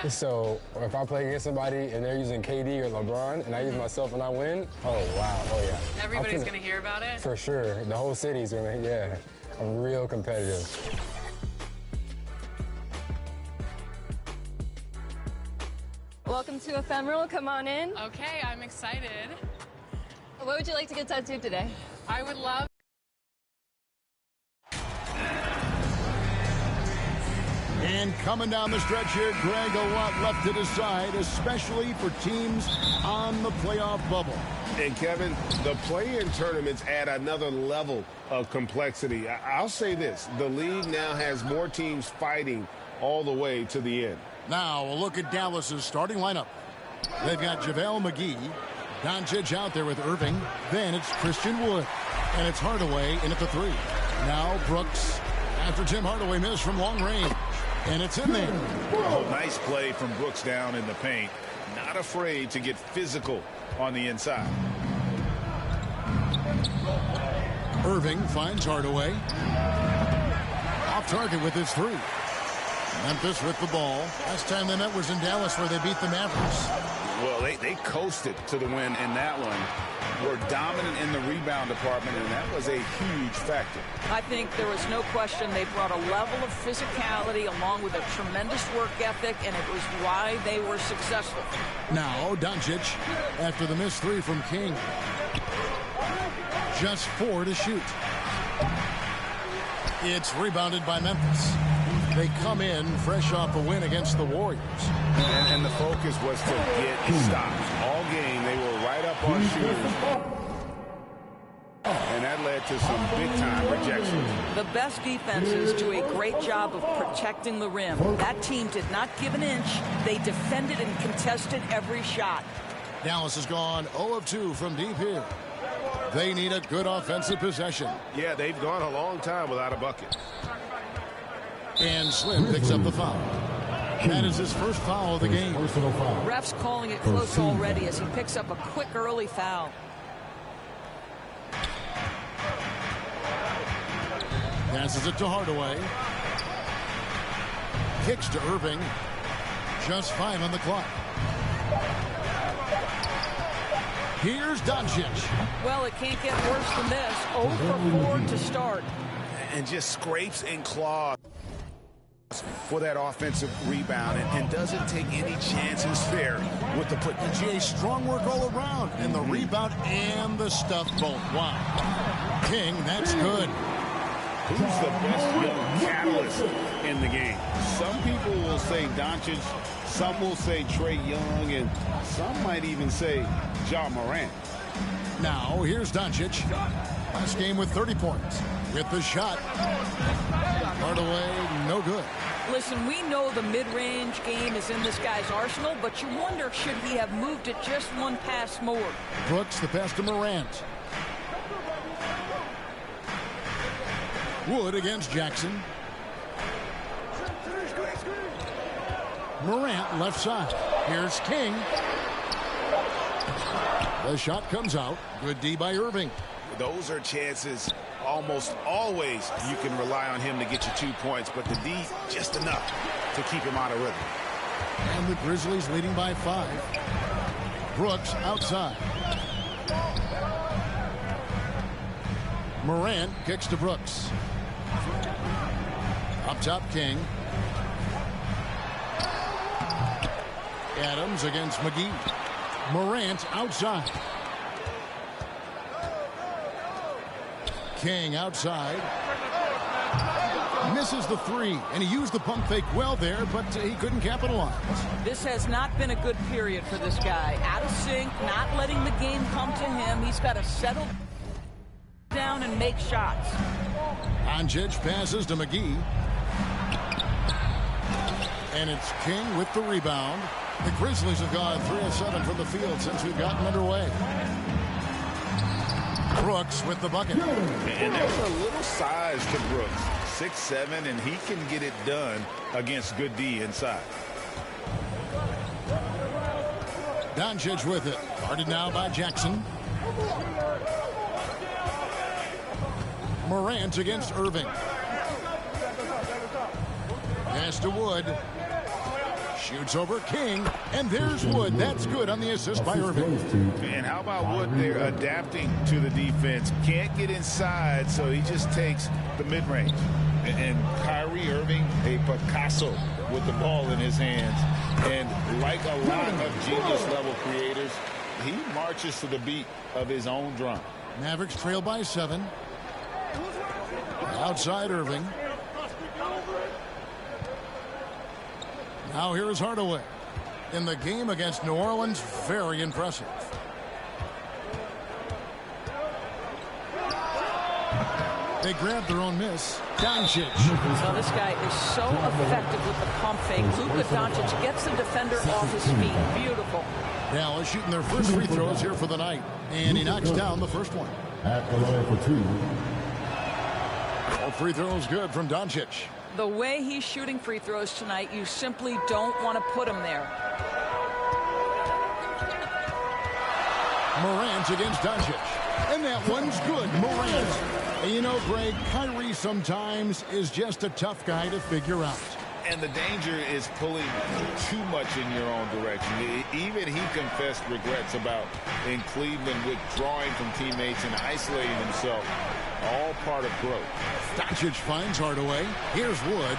So if I play against somebody and they're using KD or LeBron and I use myself and I win, oh wow, oh yeah. Everybody's going to hear about it? For sure. The whole city's going to, yeah. I'm real competitive. Welcome to Ephemeral. Come on in. Okay, I'm excited. What would you like to get tattooed today? I would love. And coming down the stretch here, Greg, a lot left to decide, especially for teams on the playoff bubble. And, Kevin, the play-in tournaments add another level of complexity. I'll say this. The league now has more teams fighting all the way to the end. Now, a look at Dallas's starting lineup. They've got JaVale McGee, Doncic out there with Irving. Then it's Christian Wood. And it's Hardaway in at the 3. Now Brooks after Tim Hardaway missed from long range. And it's in there. Oh, nice play from Brooks down in the paint. Not afraid to get physical on the inside. Irving finds Hardaway. Off target with his 3. Memphis with the ball. Last time they met was in Dallas where they beat the Mavericks. Well, they coasted to the win in that one. Were dominant in the rebound department, and that was a huge factor. I think there was no question they brought a level of physicality along with a tremendous work ethic, and it was why they were successful. Now Doncic after the missed 3 from King. Just 4 to shoot. It's rebounded by Memphis. They come in fresh off a win against the Warriors. And the focus was to get stops. All game, they were right up on shooters. And that led to some big-time rejections. The best defenses do a great job of protecting the rim. That team did not give an inch. They defended and contested every shot. Dallas has gone 0 of 2 from deep here. They need a good offensive possession. Yeah, they've gone a long time without a bucket. And Slim picks up the foul. That is his first foul of the game. Refs calling it close already as he picks up a quick early foul. Passes it to Hardaway. Kicks to Irving. Just 5 on the clock. Here's Doncic. Well, it can't get worse than this. 0 for 4 to start. And just scrapes and claws for that offensive rebound and doesn't take any chances there with the put. Jay, strong work all around, and the rebound and the stuff both. Wow. King, that's good. Who's the best young catalyst in the game? Some people will say Doncic, some will say Trae Young, and some might even say Ja Morant. Now, here's Doncic. Last game with 30 points. With the shot. Hardaway, no good. Listen, we know the mid-range game is in this guy's arsenal, but you wonder, should he have moved it just one pass more? Brooks, the pass to Morant. Wood against Jackson. Morant left side. Here's King. The shot comes out. Good D by Irving. Those are chances almost always you can rely on him to get you 2 points, but the D just enough to keep him out of rhythm. And the Grizzlies leading by 5. Brooks outside. Morant kicks to Brooks. Up top, King. Adams against McGee. Morant outside. King outside. Misses the 3, and he used the pump fake well there, but he couldn't capitalize. This has not been a good period for this guy. Out of sync, not letting the game come to him. He's got to settle down and make shots. Doncic passes to McGee. And it's King with the rebound. The Grizzlies have gone 3 of 7 from the field since we've gotten underway. Brooks with the bucket. And there's a little size to Brooks. 6'7", and he can get it done against good D inside. Doncic with it. Guarded now by Jackson. Morant against Irving. Pass to Wood. Shoots over King, and there's Wood. That's good on the assist by Irving. And how about Wood there adapting to the defense? Can't get inside, so he just takes the mid-range. And Kyrie Irving, a Picasso with the ball in his hands. And like a lot of genius-level creators, he marches to the beat of his own drum. Mavericks trail by 7. Outside Irving. Now here is Hardaway. In the game against New Orleans, very impressive. They grab their own miss. Doncic. Well, this guy is so effective with the pump fake. Luka Doncic gets the defender off his feet. Beautiful. Dallas shooting their first free throws here for the night. And he knocks down the first one. At the line for 2. All free throws good from Doncic. The way he's shooting free throws tonight, you simply don't want to put him there. Morant against Doncic. And that one's good. Morant. And you know, Greg, Kyrie sometimes is just a tough guy to figure out. And the danger is pulling too much in your own direction. Even he confessed regrets about in Cleveland withdrawing from teammates and isolating himself. All part of growth. Doncic finds Hardaway. Here's Wood.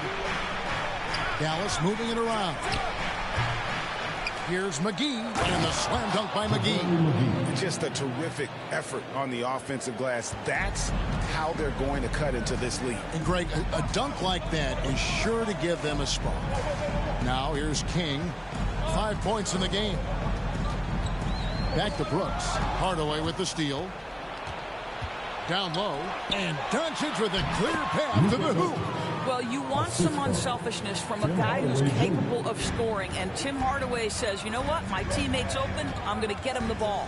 Dallas moving it around. Here's McGee, and the slam dunk by McGee. Just a terrific effort on the offensive glass. That's how they're going to cut into this league. And Greg, a dunk like that is sure to give them a spark. Now here's King. 5 points in the game. Back to Brooks. Hardaway with the steal. Down low, and Doncic with a clear path to the hoop. Well, you want some unselfishness from a guy who's capable of scoring, and Tim Hardaway says, you know what, my teammate's open, I'm going to get him the ball.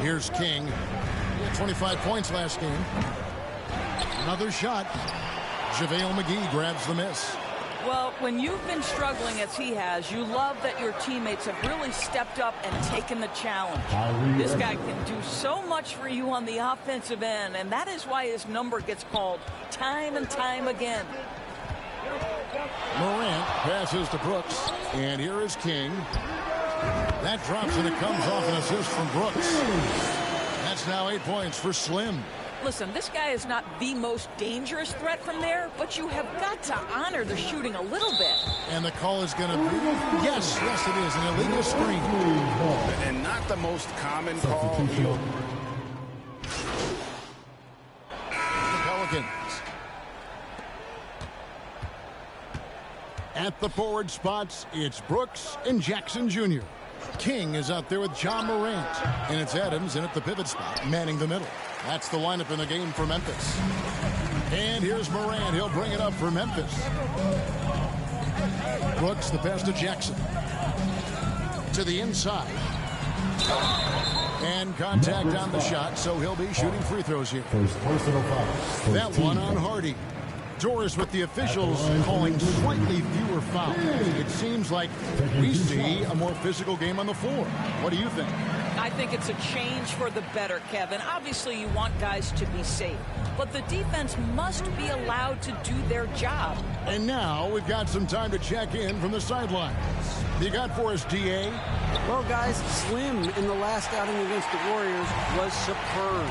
Here's King. 25 points last game. Another shot. JaVale McGee grabs the miss. Well, when you've been struggling as he has, you love that your teammates have really stepped up and taken the challenge. This guy can do so much for you on the offensive end, and that is why his number gets called time and time again. Morant passes to Brooks, and here is King. That drops, and it comes off an assist from Brooks. That's now 8 points for Slim. Listen, this guy is not the most dangerous threat from there, but you have got to honor the shooting a little bit. And the call is going to be, yes, it is, an illegal screen. And not the most common call. The Pelicans. At the forward spots, it's Brooks and Jackson Jr. King is out there with John Morant. And it's Adams in at the pivot spot, manning the middle. That's the lineup in the game for Memphis. And here's Morant. He'll bring it up for Memphis. Brooks, the pass to Jackson. To the inside. And contact on the shot, so he'll be shooting free throws here. First personal foul. That one on Hardy. Doris with the officials calling slightly fewer fouls. It seems like we see a more physical game on the floor. What do you think? I think it's a change for the better, Kevin. Obviously, you want guys to be safe, but the defense must be allowed to do their job. And now we've got some time to check in from the sidelines. You got for us, DA? Well, guys, Slim in the last outing against the Warriors was superb.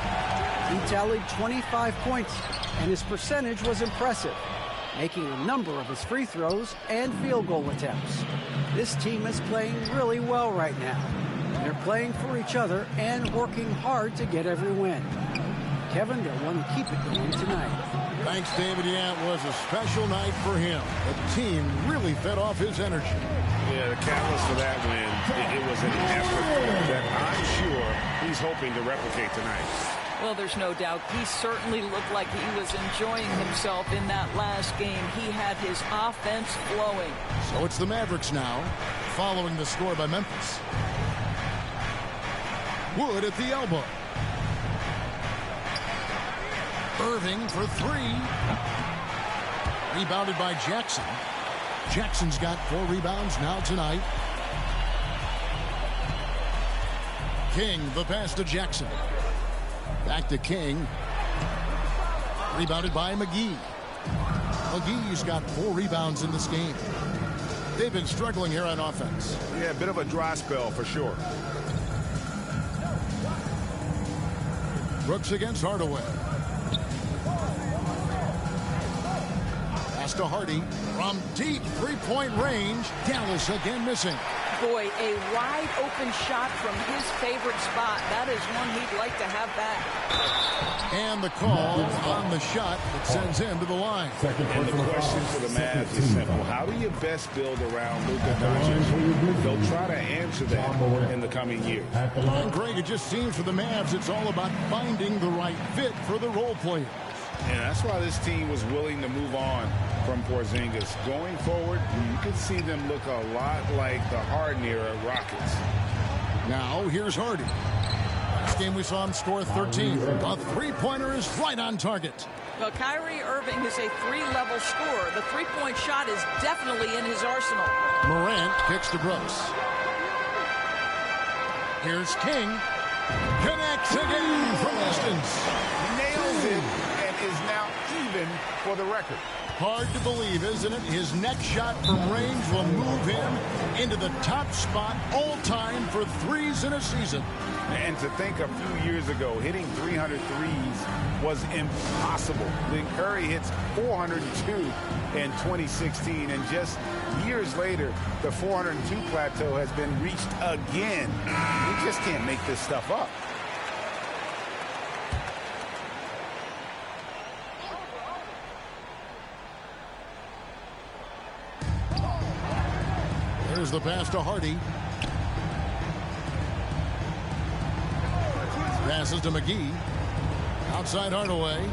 He tallied 25 points, and his percentage was impressive, making a number of his free throws and field goal attempts. This team is playing really well right now. They're playing for each other and working hard to get every win. Kevin, they'll want to keep it going tonight. Thanks, David. Yeah, it was a special night for him. The team really fed off his energy. Yeah, the catalyst for that win, it was an effort that I'm sure he's hoping to replicate tonight. Well, there's no doubt. He certainly looked like he was enjoying himself in that last game. He had his offense flowing. So it's the Mavericks now, following the score by Memphis. Wood at the elbow. Irving for three. Rebounded by Jackson. Jackson's got 4 rebounds now tonight. King, the pass to Jackson. Back to King. Rebounded by McGee. McGee's got 4 rebounds in this game. They've been struggling here on offense. Yeah, a bit of a dry spell for sure. Brooks against Hardaway. Pass to Hardy from deep three-point range. Dallas again missing. Boy, a wide open shot from his favorite spot. That is one he'd like to have back. And the call on the shot that sends him to the line. And the question for the Mavs is simple. How do you best build around Luka Doncic? They'll try to answer that in the coming years. And Greg, it just seems for the Mavs it's all about finding the right fit for the role players. And that's why this team was willing to move on from Porzingis. Going forward, you can see them look a lot like the Harden-era Rockets. Now, here's Hardy. Last game we saw him score 13. A three-pointer is right on target. Well, Kyrie Irving is a three-level scorer. The three-point shot is definitely in his arsenal. Morant kicks to Brooks. Here's King. Connects again from distance. Nails it and is now even for the record. Hard to believe, isn't it? His next shot from range will move him into the top spot all time for threes in a season. And to think a few years ago, hitting 300 threes was impossible. Then Curry hits 402 in 2016, and just years later, the 402 plateau has been reached again. You just can't make this stuff up. There's the pass to Hardy. Passes to McGee. Outside Hardaway.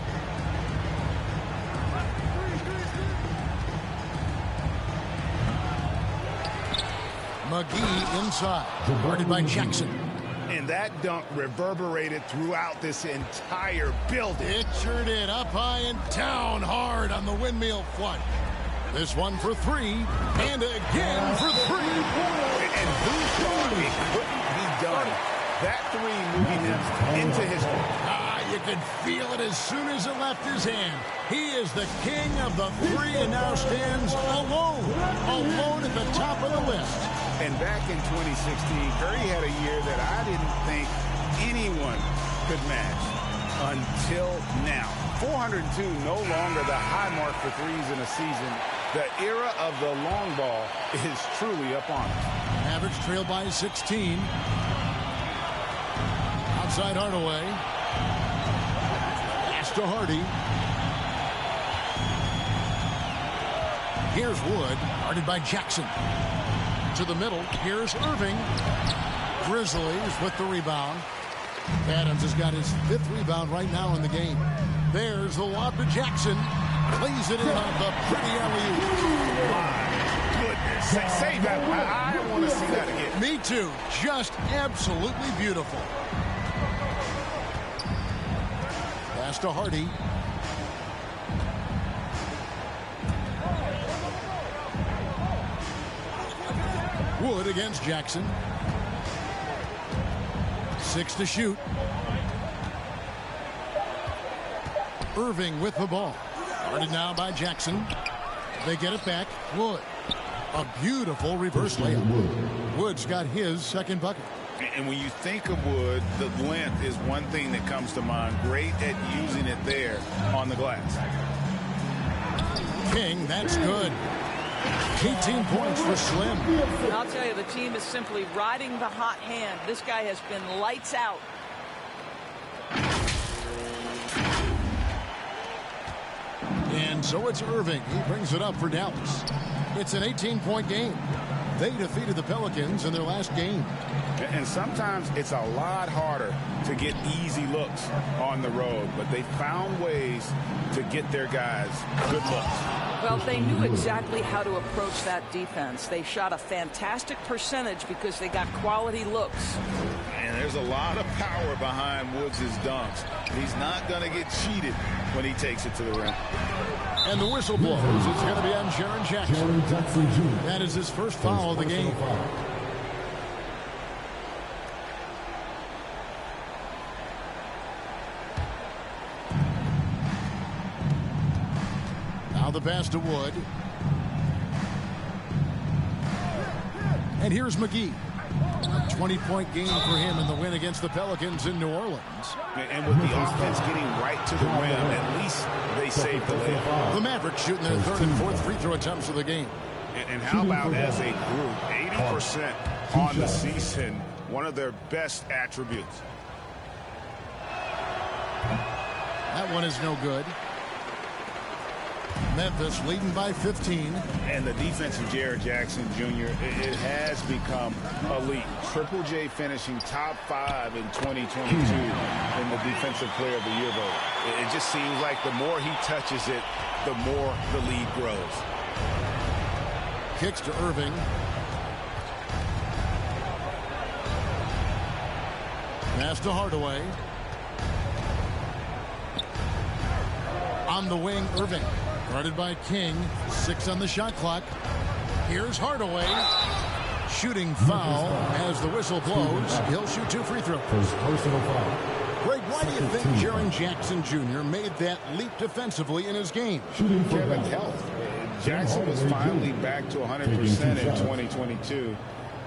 McGee inside. Guarded by Jackson. And that dunk reverberated throughout this entire building. It sure did. Up high and down hard on the windmill front. This one for three. And again for three. And who thought it couldn't be done? That three moving them into history. You could feel it as soon as it left his hand. He is the king of the three and now stands alone. Alone at the top of the list. And back in 2016, Curry had a year that I didn't think anyone could match until now. 402, no longer the high mark for threes in a season. The era of the long ball is truly upon us. Mavericks trail by 16. Outside Hardaway. Pass to Hardy. Here's Wood, guarded by Jackson. To the middle, here's Irving. Grizzlies with the rebound. Adams has got his 5th rebound right now in the game. There's the lob to Jackson. Plays it in on the pretty alley-oop. My goodness. Say that. I want to see that again. Me too. Just absolutely beautiful. Pass to Hardy. Wood against Jackson. 6 to shoot. Irving with the ball. Guarded now by Jackson. They get it back. Wood. A beautiful reverse layup. Wood's got his second bucket. And when you think of Wood, the length is one thing that comes to mind. Great at using it there on the glass. King, that's good. 18 points for Slim. And I'll tell you, the team is simply riding the hot hand. This guy has been lights out. And so it's Irving. He brings it up for Dallas. It's an 18-point game. They defeated the Pelicans in their last game. And sometimes it's a lot harder to get easy looks on the road, but they found ways to get their guys good looks. Well, they knew exactly how to approach that defense. They shot a fantastic percentage because they got quality looks. And there's a lot of power behind Woods' dunks. He's not going to get cheated when he takes it to the rim. And the whistle blows. It's going to be on Jaren Jackson. That is his first foul of the game. Now the pass to Wood. And here's McGee. A 20-point game for him in the win against the Pelicans in New Orleans. And with the offense getting right to the rim, at least they saved the layup. The Mavericks shooting their third and fourth free throw attempts of the game. And how about as a group, 80% on the season, one of their best attributes. That one is no good. Memphis leading by 15. And the defense of Jaren Jackson Jr., it has become elite. Triple J finishing top 5 in 2022 in the Defensive Player of the Year vote. It just seems like the more he touches it, the more the lead grows. Kicks to Irving. Pass to Hardaway. On the wing, Irving. Guarded by King. 6 on the shot clock. Here's Hardaway. Shooting foul as the whistle blows. He'll shoot 2 free throws. Personal foul. Greg, why do you think Jaren Jackson Jr. made that leap defensively in his game? Kevin, health. Jackson was finally back to 100% in 2022.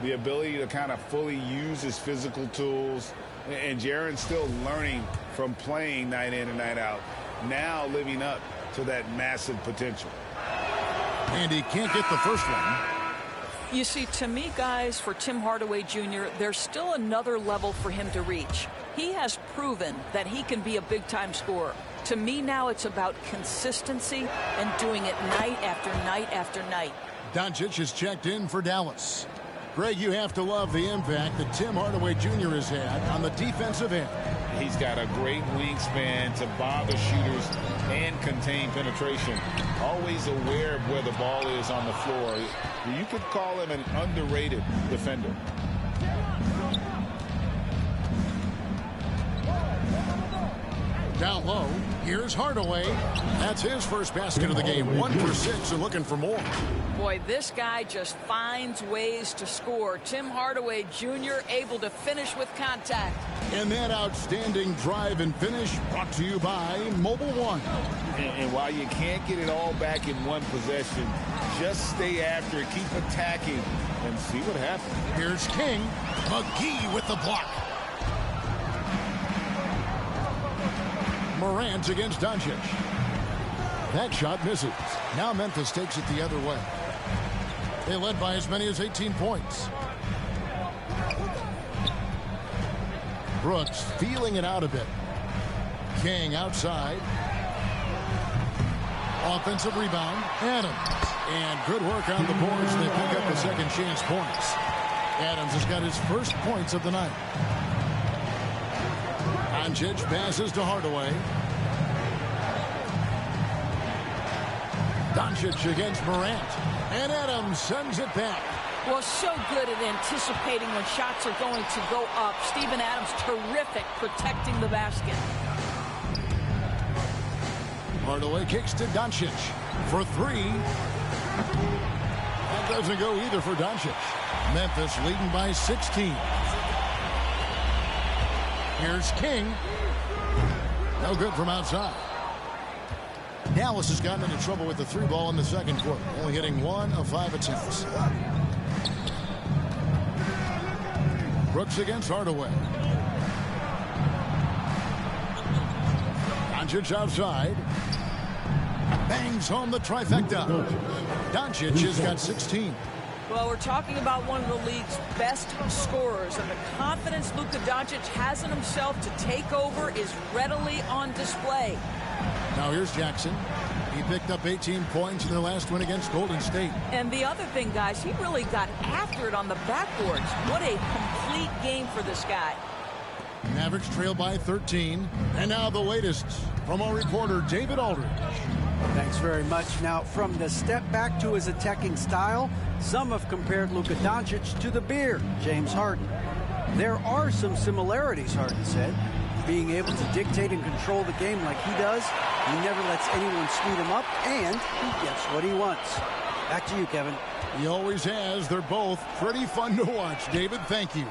The ability to kind of fully use his physical tools. And Jaren's still learning from playing night in and night out. Now living up to that massive potential. And he can't get the first one. You see, to me, guys, for Tim Hardaway Jr., there's still another level for him to reach. He has proven that he can be a big-time scorer. To me now, it's about consistency and doing it night after night after night. Doncic is checked in for Dallas. Greg, you have to love the impact that Tim Hardaway Jr. has had on the defensive end. He's got a great wingspan to bother shooters and contain penetration. Always aware of where the ball is on the floor. You could call him an underrated defender. Down low, here's Hardaway. That's his first basket of the game. 1 for 6 and looking for more. Boy, this guy just finds ways to score. Tim Hardaway Jr. able to finish with contact. And that outstanding drive and finish brought to you by Mobile One. And while you can't get it all back in one possession, just stay after it, keep attacking, and see what happens. Here's King. McGee with the block. Morant against Doncic. That shot misses. Now Memphis takes it the other way. They led by as many as 18 points. Brooks feeling it out a bit. King outside. Offensive rebound. Adams. And good work on the boards. They pick up the second chance points. Adams has got his first points of the night. Doncic passes to Hardaway. Doncic against Morant. And Adams sends it back. Well, so good at anticipating when shots are going to go up. Steven Adams, terrific protecting the basket. Hardaway kicks to Doncic for 3. That doesn't go either for Doncic. Memphis leading by 16. Here's King. No good from outside. Dallas has gotten into trouble with the 3 ball in the second quarter, only hitting 1 of 5 attempts. Brooks against Hardaway. Doncic outside. Bangs home the trifecta. Doncic has got 16. Well, we're talking about one of the league's best scorers, and the confidence Luka Doncic has in himself to take over is readily on display. Now here's Jackson. He picked up 18 points in their last win against Golden State. And the other thing, guys, he really got after it on the backboards. What a complete game for this guy. Mavericks trail by 13. And now the latest from our reporter, David Aldridge. Thanks very much. Now, from the step back to his attacking style, some have compared Luka Doncic to the Bear, James Harden. There are some similarities, Harden said. Being able to dictate and control the game like he does, he never lets anyone speed him up, and he gets what he wants. Back to you, Kevin. He always has. They're both pretty fun to watch. David, thank you.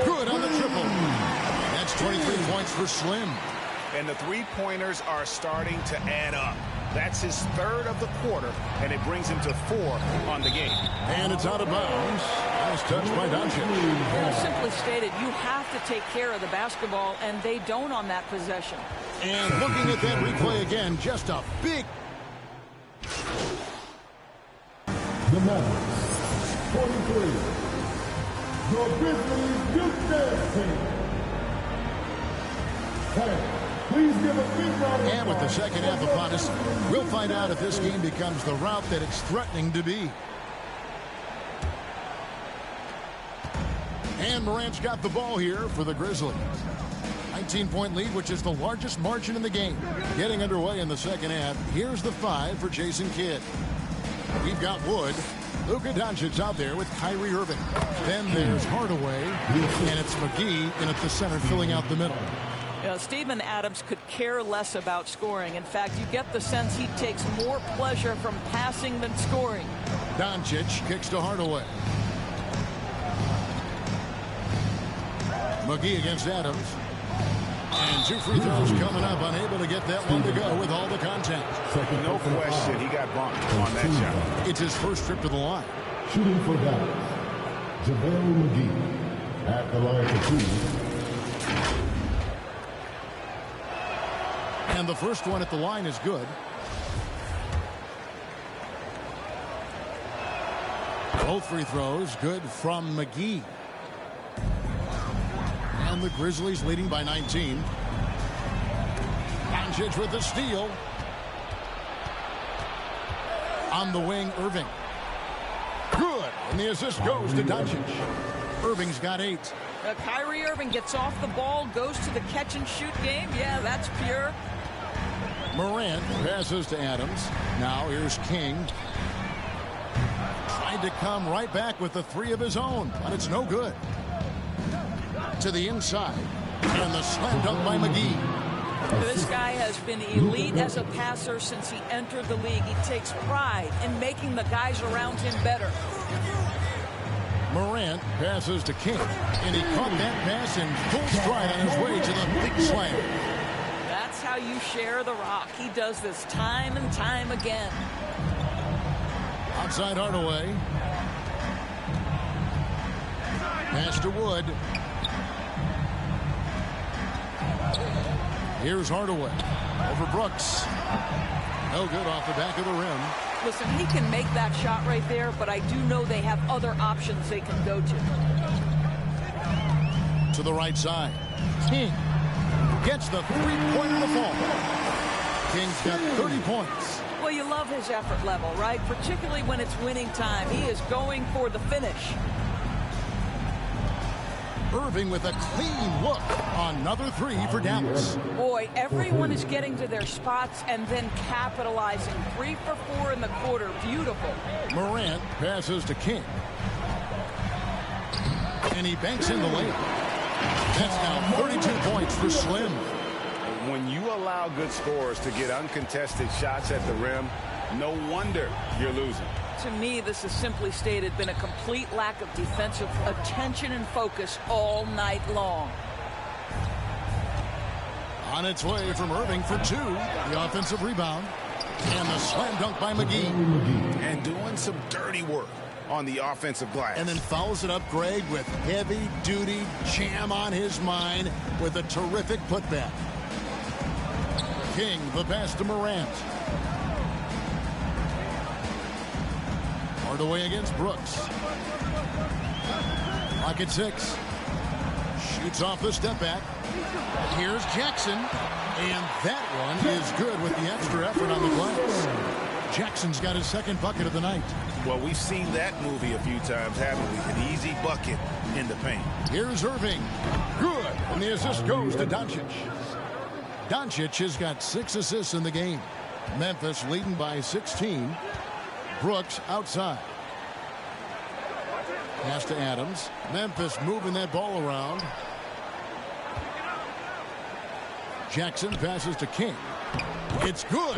Good on the triple. That's 23 points for Slim. And the 3-pointers are starting to add up. That's his third of the quarter, and it brings him to 4 on the game. And it's out of bounds. Nice touch by Doncic. Simply stated, you have to take care of the basketball, and they don't on that possession. And looking at that replay again, just a big... The Mavericks, 43. The Grizzlies Youth Dance Team. Please give a big round of applause. And with the second half upon us, we'll find out if this game becomes the route that it's threatening to be. And Morant's got the ball here for the Grizzlies. 19-point lead, which is the largest margin in the game. Getting underway in the second half. Here's the 5 for Jason Kidd. We've got Wood. Luka Doncic out there with Kyrie Irving. Then there's Hardaway. And it's McGee in at the center, filling out the middle. Steven Adams could care less about scoring. In fact, you get the sense he takes more pleasure from passing than scoring. Doncic kicks to Hardaway. McGee against Adams. And 2 free throws coming up. Unable to get that one to go with all the contact. No question, he got bumped on that shot. It's his first trip to the line. Shooting for Dallas, JaVale McGee at the line for 2. And the first one at the line is good. Both free throws good from McGee. And the Grizzlies leading by 19. Doncic with the steal. On the wing, Irving. Good. And the assist goes to Doncic. Irving's got 8. Kyrie Irving gets off the ball, goes to the catch-and-shoot game. Yeah, that's pure. Morant passes to Adams. Now here's King. Tried to come right back with the 3 of his own, but it's no good. To the inside. And the slam dunk by McGee. This guy has been elite as a passer since he entered the league. He takes pride in making the guys around him better. Morant passes to King. And he caught that pass in full stride on his way to the big slam. That's how you share the rock. He does this time and time again. Outside Hardaway. Pass to Wood. Here's Hardaway. Over Brooks. No good off the back of the rim. Listen, he can make that shot right there, but I do know they have other options they can go to. To the right side. King gets the three-pointer to fall. King's got 30 points. Well, you love his effort level, right? Particularly when it's winning time. He is going for the finish. Irving with a clean look. Another 3 for Dallas. Boy, everyone is getting to their spots and then capitalizing. 3 for 4 in the quarter. Beautiful. Morant passes to King. And he banks in the layup. That's now 32 points for Slim. When you allow good scorers to get uncontested shots at the rim, no wonder you're losing. To me, this has simply stated been a complete lack of defensive attention and focus all night long. On its way from Irving for 2. The offensive rebound. And the slam dunk by McGee. And doing some dirty work on the offensive glass. And then fouls it up, Greg, with heavy-duty jam on his mind with a terrific putback. King, the pass to Morant. Hardaway against Brooks. Clock at 6. Shoots off the step back. Here's Jackson. And that one is good with the extra effort on the glass. Jackson's got his second bucket of the night. Well, we've seen that movie a few times, haven't we? An easy bucket in the paint. Here's Irving. Good. And the assist goes to Doncic. Doncic has got 6 assists in the game. Memphis leading by 16. Brooks outside. Pass to Adams. Memphis moving that ball around. Jackson passes to King. It's good.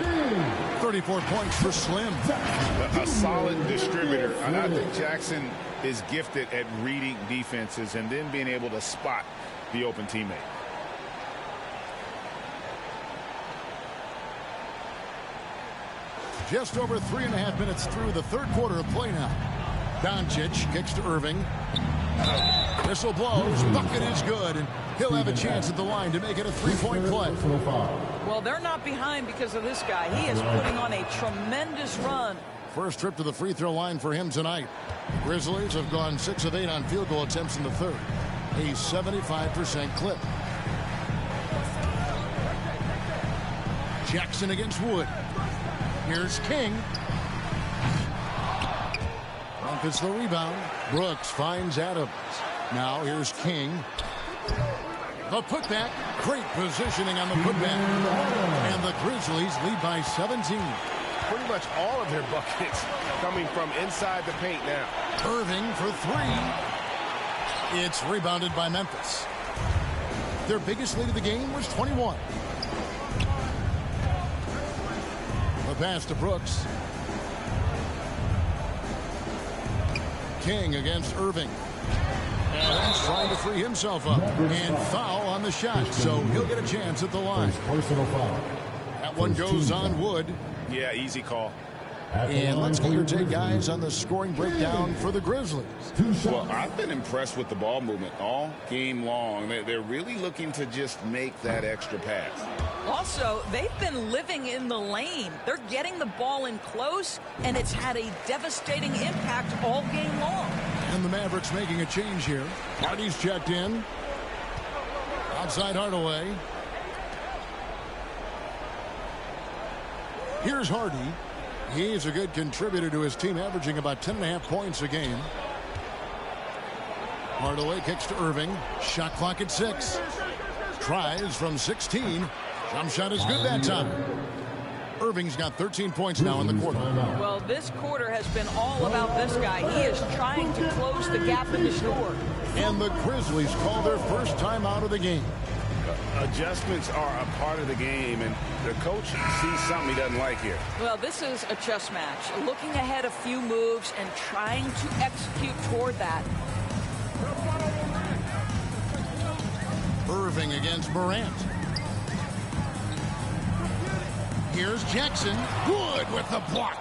34 points for Slim. A solid distributor. I think Jackson is gifted at reading defenses and then being able to spot the open teammate. Just over 3.5 minutes through the third quarter of play now. Doncic kicks to Irving. Whistle blows. Bucket is good, and he'll have a chance at the line to make it a three-point play. Well, they're not behind because of this guy. He is putting on a tremendous run. First trip to the free throw line for him tonight. The Grizzlies have gone 6 of 8 on field goal attempts in the third. A 75% clip. Jackson against Wood. Here's King. Memphis the rebound. Brooks finds Adams. Now here's King. The putback. Great positioning on the putback. And the Grizzlies lead by 17. Pretty much all of their buckets coming from inside the paint now. Irving for 3. It's rebounded by Memphis. Their biggest lead of the game was 21. The pass to Brooks. King against Irving. And he's trying to free himself up. And foul on the shot. So he'll get a chance at the line. Personal foul. That one goes on Wood. Yeah, easy call. And let's get your take, guys, on the scoring breakdown for the Grizzlies. Well, I've been impressed with the ball movement all game long. They're really looking to just make that extra pass. Also, they've been living in the lane. They're getting the ball in close, and it's had a devastating impact all game long. And the Mavericks making a change here. Hardy's checked in. Outside Hardaway. Here's Hardy. He's a good contributor to his team, averaging about 10.5 points a game. Hardaway kicks to Irving. Shot clock at 6. Tries from 16. Jump shot is good that time. Irving's got 13 points now in the quarter. Well, this quarter has been all about this guy. He is trying to close the gap in the score. And the Grizzlies call their first time out of the game. Adjustments are a part of the game, and the coach sees something he doesn't like here. Well, this is a chess match. Looking ahead a few moves and trying to execute toward that. Irving against Morant. Here's Jackson. Good with the block.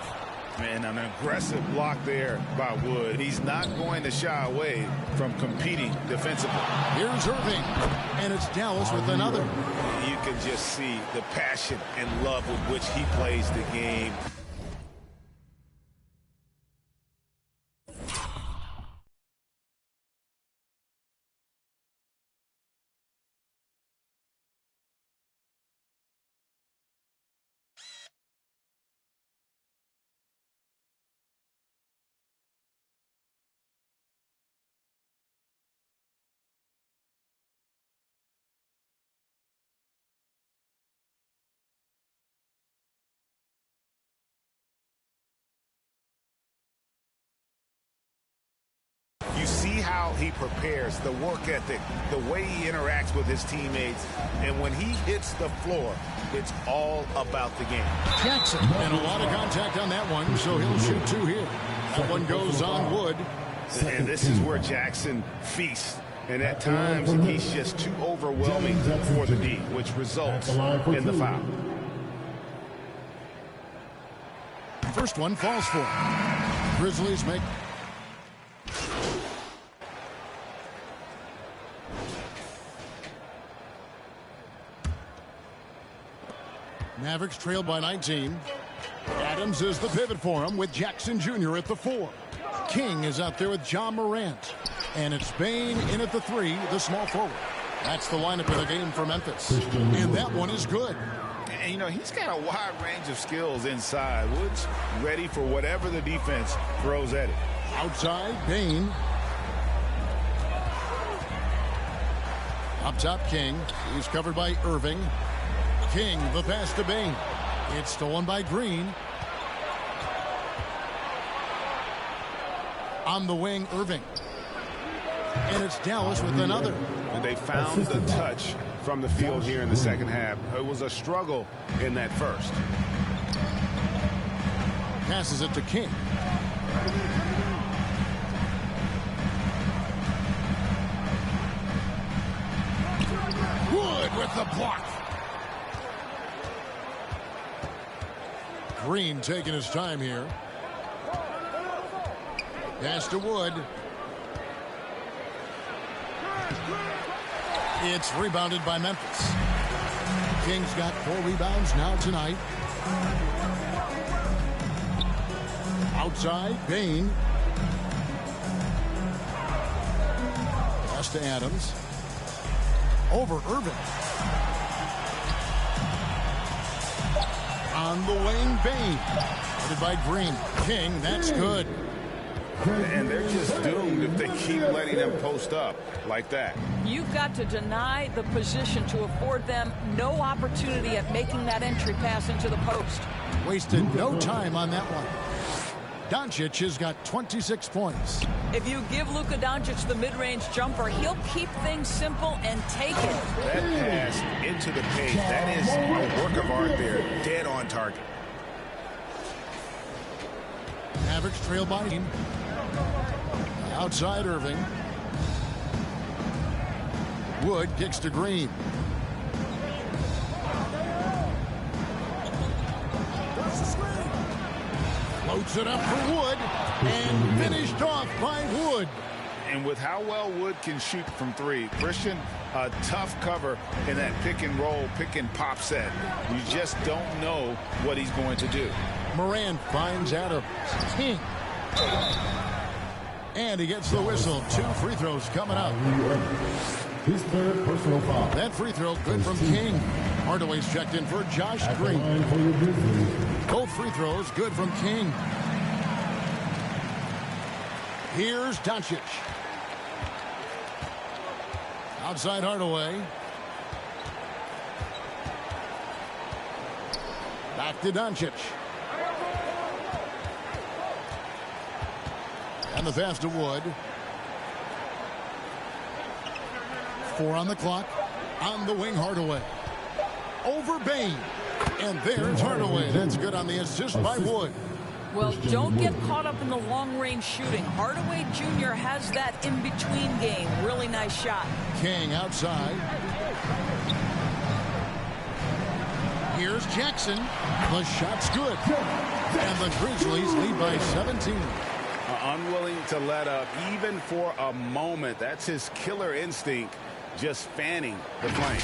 Man, an aggressive block there by Wood. He's not going to shy away from competing defensively. Here's Irving. And it's Dallas with another. You can just see the passion and love with which he plays the game. You see how he prepares, the work ethic, the way he interacts with his teammates. And when he hits the floor, it's all about the game. Jackson, and a lot of contact on that one, so he'll shoot 2 here. That one goes on Wood. And this is where Jackson feasts. And at times, he's just too overwhelming for the D, which results in the foul. First one falls for him. Grizzlies make... Mavericks trailed by 19. Adams is the pivot for him with Jackson Jr. at the 4. King is out there with John Morant. And it's Bane in at the 3, the small forward. That's the lineup of the game for Memphis. And that one is good. And, you know, he's got a wide range of skills inside. Wood's ready for whatever the defense throws at it. Outside, Bane. Up top, King. He's covered by Irving. King, the pass to Bane. It's stolen by Green. On the wing, Irving. And it's Dallas with another. And they found the touch from the field here in the second half. It was a struggle in that first. Passes it to King. Wood with the block. Green taking his time here. Pass to Wood. It's rebounded by Memphis. Kings got 4 rebounds now tonight. Outside, Bain. Pass to Adams. Over Irving. On the wing, Bain. Headed by Green. King, that's good. And they're just doomed if they keep letting them post up like that. You've got to deny the position to afford them no opportunity at making that entry pass into the post. Wasted no time on that one. Doncic has got 26 points. If you give Luka Doncic the mid-range jumper, he'll keep things simple and take it. That pass into the paint, that is a work of art there. Dead on target. Mavericks trail by him. Outside Irving. Wood kicks to Green. Floats it up for Wood and finished off by Wood. And with how well Wood can shoot from 3, Christian, a tough cover in that pick and roll, pick and pop set. You just don't know what he's going to do. Moran finds Adams. King. And he gets the whistle. 2 free throws coming up. His third personal foul. That free throw good from King. Hardaway's checked in for Josh Green. Both free throws good from King. Here's Doncic. Outside Hardaway. Back to Doncic. And the pass to Wood. 4 on the clock. On the wing, Hardaway. Over Bain. And there's Hardaway. That's good on the assist by Wood. Well, don't get caught up in the long-range shooting. Hardaway Jr. has that in-between game. Really nice shot. King outside. Here's Jackson. The shot's good. And the Grizzlies lead by 17. Unwilling to let up even for a moment. That's his killer instinct, just fanning the flame.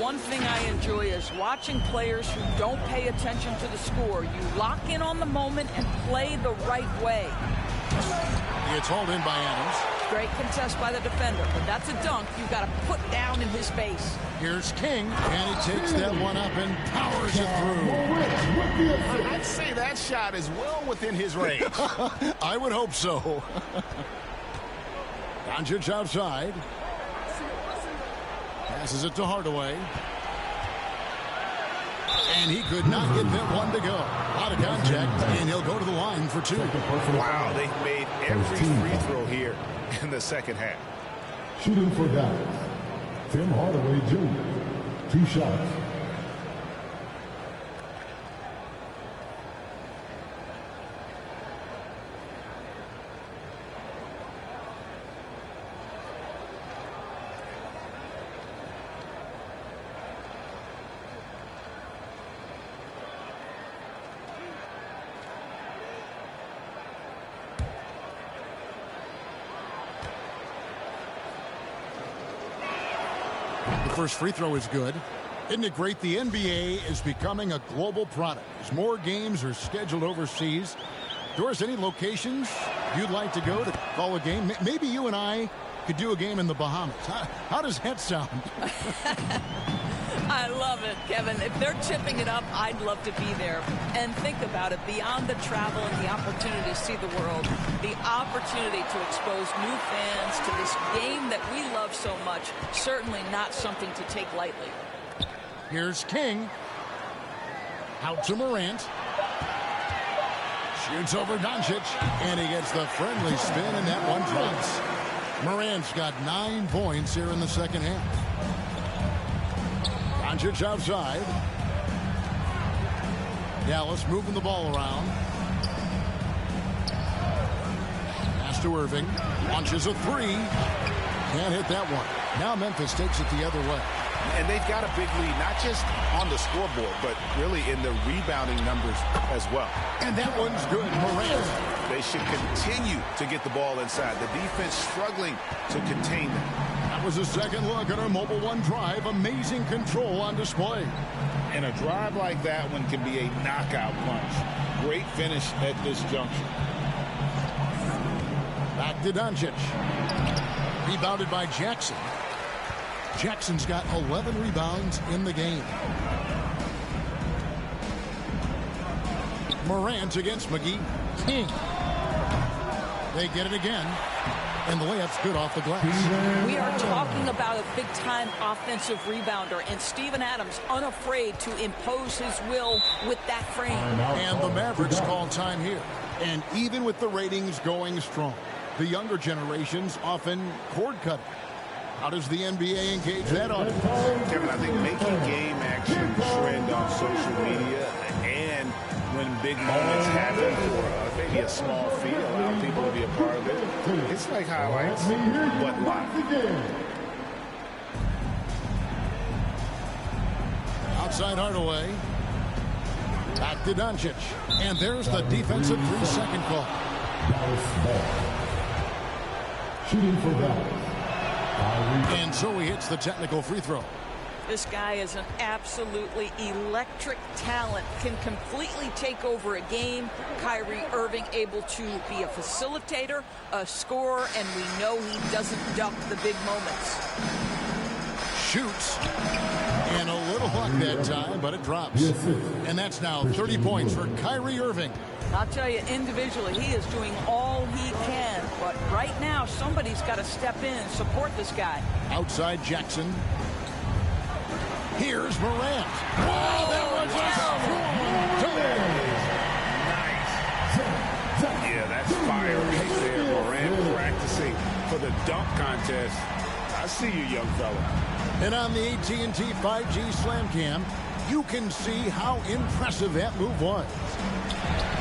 One thing I enjoy is watching players who don't pay attention to the score. You lock in on the moment and play the right way. It's hauled in by Adams. Great contest by the defender, but that's a dunk you got to put down in his face. Here's King, and he takes that one up and powers it through. I'd say that shot is well within his range. I would hope so. Doncic outside. Passes it to Hardaway. And he could not get that one to go. Out of contact, and he'll go to the line for 2. Wow, they've made every free throw here in the second half. Shooting for Dallas, Tim Hardaway Jr. 2 shots. First free throw is good. Isn't it great? The NBA is becoming a global product. As more games are scheduled overseas. Doris, any locations you'd like to go to call a game? Maybe you and I could do a game in the Bahamas. How does that sound? I love it, Kevin. If they're tipping it up, I'd love to be there. And think about it, beyond the travel and the opportunity to see the world, the opportunity to expose new fans to this game that we love so much, certainly not something to take lightly. Here's King. Out to Morant. Shoots over Doncic, and he gets the friendly spin, and that one drops. Morant's got 9 points here in the second half. Doncic outside. Dallas moving the ball around. Pass to Irving. Launches a 3. Can't hit that one. Now Memphis takes it the other way. And they've got a big lead, not just on the scoreboard, but really in the rebounding numbers as well. And that one's good. Morant. They should continue to get the ball inside. The defense struggling to contain them. That was a second look at our Mobile One drive. Amazing control on display. And a drive like that one can be a knockout punch. Great finish at this juncture. Back to Doncic. Rebounded by Jackson. Jackson's got 11 rebounds in the game. Morant against McGee. King. They get it again. And the layup's good off the glass. We are talking about a big-time offensive rebounder, and Steven Adams unafraid to impose his will with that frame. And the Mavericks call time here. And even with the ratings going strong, the younger generations often cord cut. How does the NBA engage that audience? Kevin, I think making game action trend on social media and when big moments happen for maybe a small fee, allow people to be a part of it. It's like highlights, but live. Outside Hardaway. Back to Doncic. And there's the defensive 3-second call. Shooting for Dallas. And so he hits the technical free throw. This guy is an absolutely electric talent, can completely take over a game. Kyrie Irving able to be a facilitator, a scorer, and we know he doesn't duck the big moments. Shoots. And a little luck that time, but it drops. And that's now 30 points for Kyrie Irving. I'll tell you, individually, he is doing all he can. But right now, somebody's got to step in and support this guy. Outside Jackson. Here's Morant. Oh, that was Nice. Yeah, that's fire right there. Morant practicing for the dunk contest. I see you, young fella. And on the AT&T 5G Slam Cam, you can see how impressive that move was.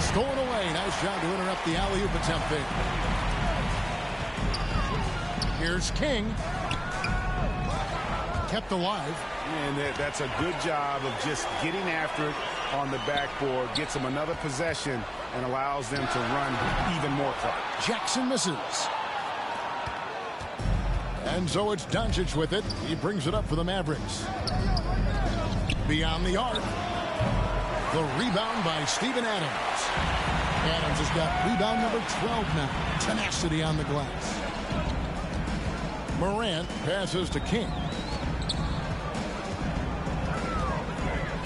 Stolen away. Nice job to interrupt the alley-oop attempt there. Here's King. Kept alive. And that's a good job of just getting after it on the backboard. Gets them another possession and allows them to run even more clock. Jackson misses. And so it's Doncic with it. He brings it up for the Mavericks. Beyond the arc. The rebound by Steven Adams. Adams has got rebound number 12 now. Tenacity on the glass. Morant passes to King.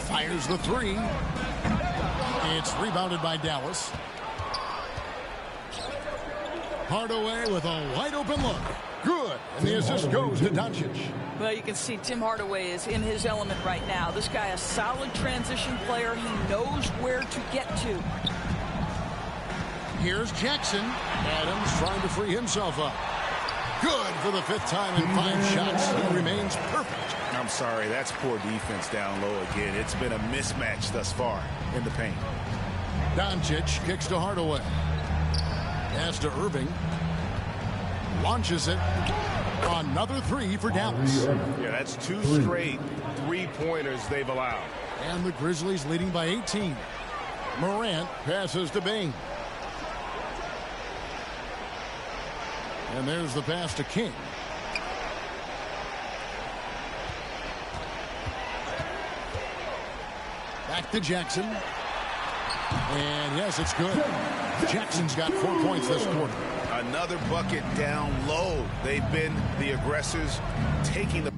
Fires the three. It's rebounded by Dallas. Hardaway with a wide open look. Good. And the assist goes to Doncic. Well, you can see Tim Hardaway is in his element right now. This guy, a solid transition player. He knows where to get to. Here's Jackson. Adams trying to free himself up. Good for the 5th time in 5 shots. He remains perfect. I'm sorry, that's poor defense down low again. It's been a mismatch thus far in the paint. Doncic kicks to Hardaway. Pass to Irving. Launches it. Another 3 for Dallas. Yeah, that's 2 straight 3-pointers they've allowed. And the Grizzlies leading by 18. Morant passes to Bane. And there's the pass to King. Back to Jackson. And yes, it's good. Jackson's got 4 points this quarter. Another bucket down low. They've been the aggressors taking the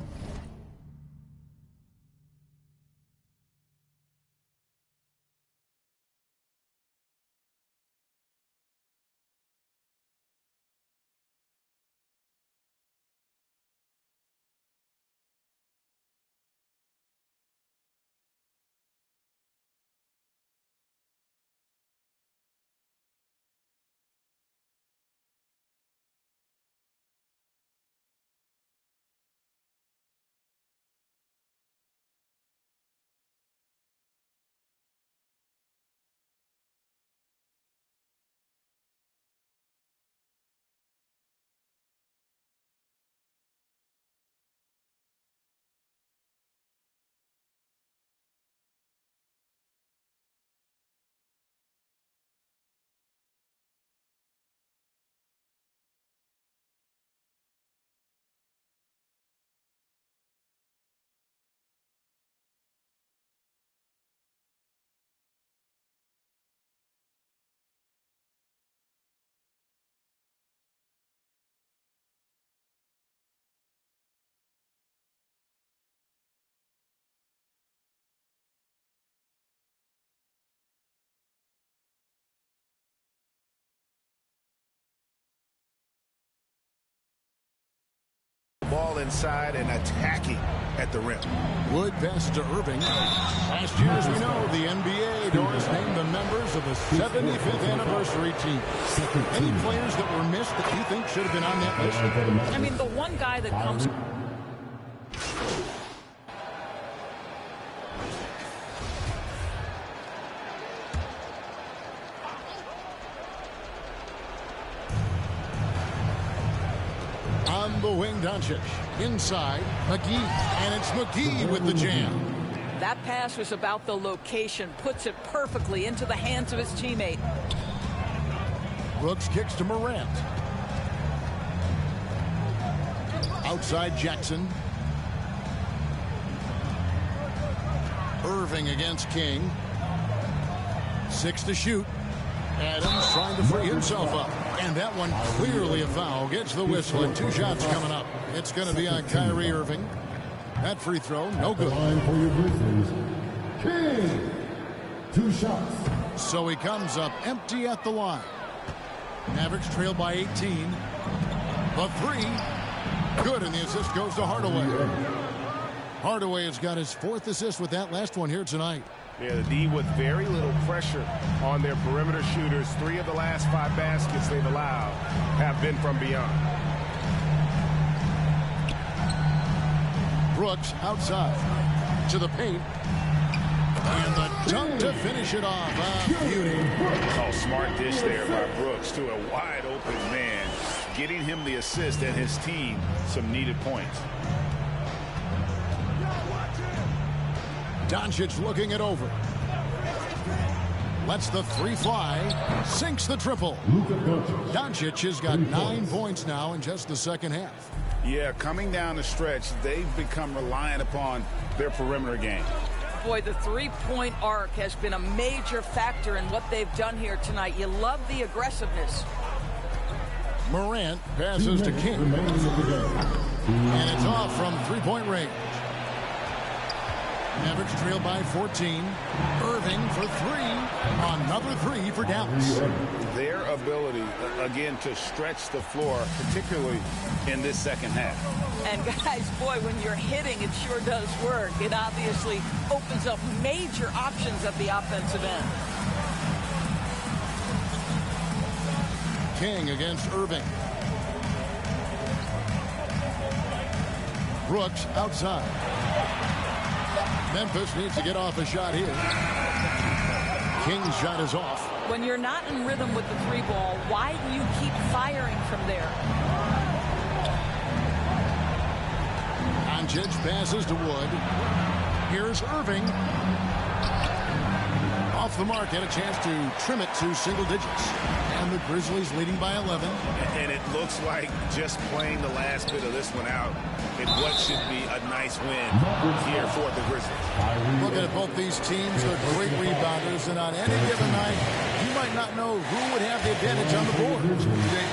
inside and attacking at the rim. Wood passes to Irving. Last year, as we know, the NBA, Doris, named the members of the 75th anniversary team. Any players that were missed that you think should have been on that list? I mean, the one guy that comes... On the wing, Doncic. Inside, McGee. And it's McGee with the jam. That pass was about the location. Puts it perfectly into the hands of his teammate. Brooks kicks to Morant. Outside Jackson. Irving against King. 6 to shoot. Adams trying to free himself up. And that one clearly a foul. Gets the whistle and 2 shots coming up. It's going to be on Kyrie Irving. That free throw, no good. For your Grizzlies, King. 2 shots. So he comes up empty at the line. Mavericks trail by 18. The 3. Good, and the assist goes to Hardaway. Hardaway has got his 4th assist with that last one here tonight. Yeah, the D with very little pressure on their perimeter shooters. 3 of the last 5 baskets they've allowed have been from beyond. Brooks outside to the paint. And the dunk to finish it off. Beauty. Oh, smart dish there by Brooks to a wide open man, getting him the assist and his team some needed points. Doncic looking it over. Lets the 3 fly. Sinks the triple. Doncic has got 9 points now in just the second half. Yeah, coming down the stretch, they've become reliant upon their perimeter game. Boy, the three-point arc has been a major factor in what they've done here tonight. You love the aggressiveness. Morant passes to King. And it's off from 3-point range. Mavericks trail by 14. Irving for 3. Another 3 for Dallas. Their ability, again, to stretch the floor, particularly in this second half. And guys, boy, when you're hitting, it sure does work. It obviously opens up major options at the offensive end. King against Irving. Brooks outside. Memphis needs to get off a shot here. King's shot is off. When you're not in rhythm with the 3 ball, why do you keep firing from there? Doncic passes to Wood. Here's Irving. Off the mark, had a chance to trim it to single digits. And the Grizzlies leading by 11. And it looks like just playing the last bit of this one out in what should be a nice win here for the Grizzlies. Looking at both these teams, they're great rebounders, and on any given night, you might not know who would have the advantage on the board.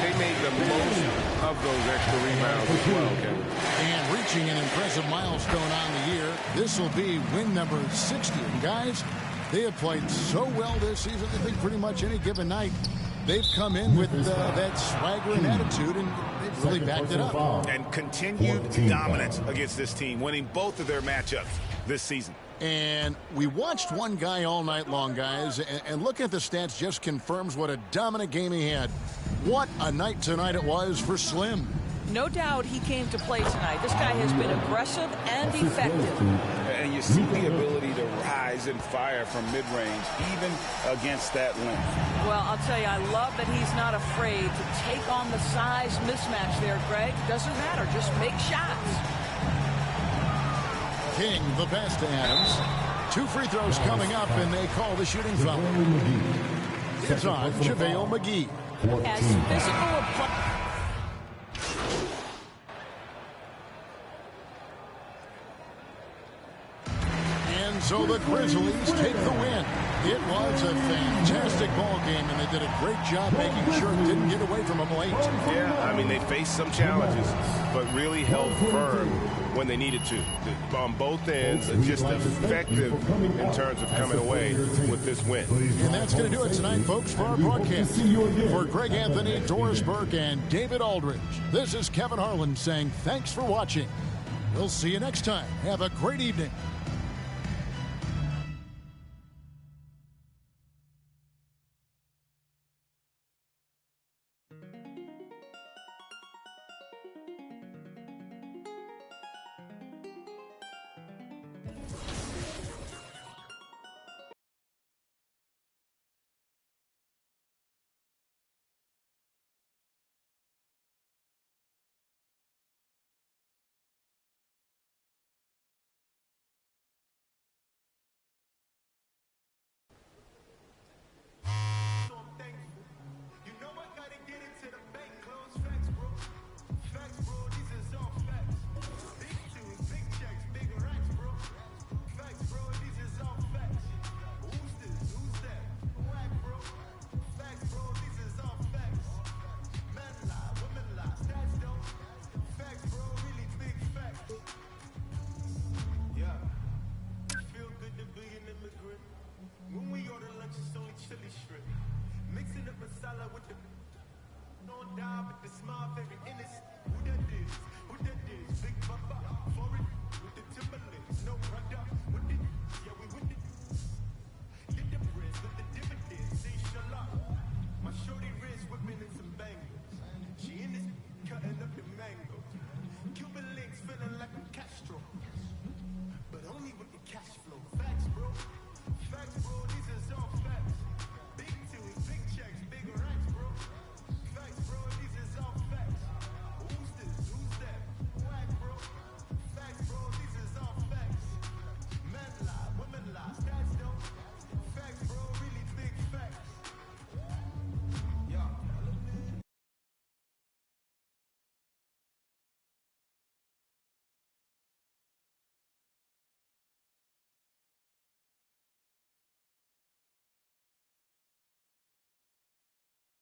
They made the most of those extra rebounds as well, Kevin. And reaching an impressive milestone on the year, this will be win number 60. And guys, they have played so well this season, I think pretty much any given night, they've come in with that swagger and attitude, and they've really backed it up. And continued dominance against this team, winning both of their matchups this season. And we watched one guy all night long, guys, and looking at the stats just confirms what a dominant game he had. What a night tonight it was for Slim. No doubt he came to play tonight. This guy has been aggressive and effective. And you see the ability to rise and fire from mid-range, even against that length. Well, I'll tell you, I love that he's not afraid to take on the size mismatch there, Greg. Doesn't matter. Just make shots. King the best to Adams. 2 free throws coming up, and they call the shooting foul. It's on JaVale McGee. As physical a play. And so the Grizzlies take the win. It was a fantastic ball game, and they did a great job making sure it didn't get away from them late. Yeah, I mean, they faced some challenges, but really held firm when they needed to. On both ends, just effective in terms of coming away with this win. And that's going to do it tonight, folks, for our broadcast. For Greg Anthony, Doris Burke, and David Aldridge, this is Kevin Harlan saying thanks for watching. We'll see you next time. Have a great evening.